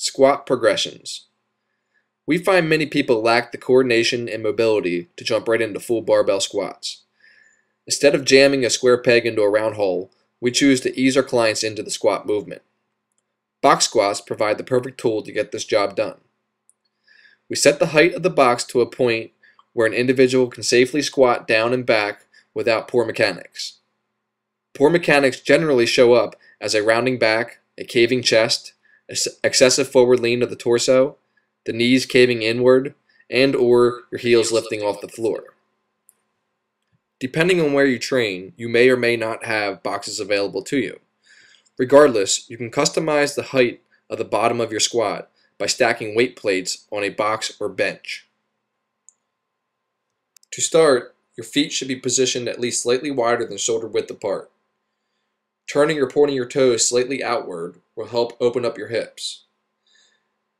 Squat progressions. We find many people lack the coordination and mobility to jump right into full barbell squats. Instead of jamming a square peg into a round hole, we choose to ease our clients into the squat movement. Box squats provide the perfect tool to get this job done. We set the height of the box to a point where an individual can safely squat down and back without poor mechanics. Poor mechanics generally show up as a rounding back, a caving chest, excessive forward lean of the torso, the knees caving inward, and/or your heels lifting off the floor. Depending on where you train, you may or may not have boxes available to you. Regardless, you can customize the height of the bottom of your squat by stacking weight plates on a box or bench. To start, your feet should be positioned at least slightly wider than shoulder width apart. Turning or pointing your toes slightly outward will help open up your hips.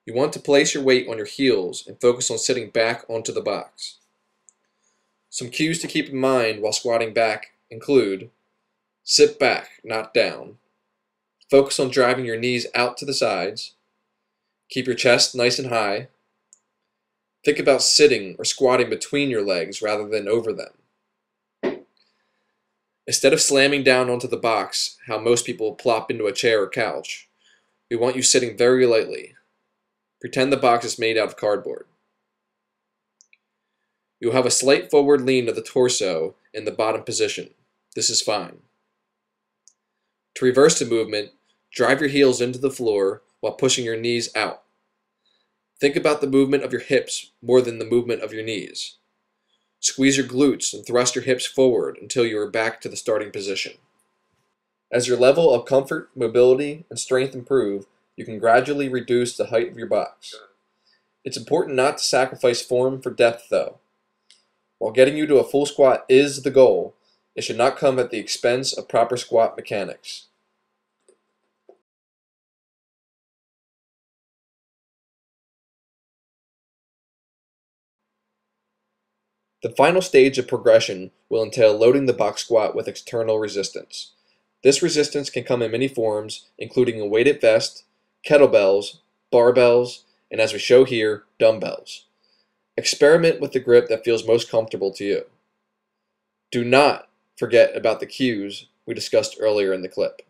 You want to place your weight on your heels and focus on sitting back onto the box. Some cues to keep in mind while squatting back include: sit back, not down. Focus on driving your knees out to the sides. Keep your chest nice and high. Think about sitting or squatting between your legs rather than over them. Instead of slamming down onto the box, how most people plop into a chair or couch, we want you sitting very lightly. Pretend the box is made out of cardboard. You'll have a slight forward lean of the torso in the bottom position. This is fine. To reverse the movement, drive your heels into the floor while pushing your knees out. Think about the movement of your hips more than the movement of your knees. Squeeze your glutes and thrust your hips forward until you are back to the starting position. As your level of comfort, mobility, and strength improve, you can gradually reduce the height of your box. It's important not to sacrifice form for depth though. While getting you to a full squat is the goal, it should not come at the expense of proper squat mechanics. The final stage of progression will entail loading the box squat with external resistance. This resistance can come in many forms, including a weighted vest, kettlebells, barbells, and as we show here, dumbbells. Experiment with the grip that feels most comfortable to you. Do not forget about the cues we discussed earlier in the clip.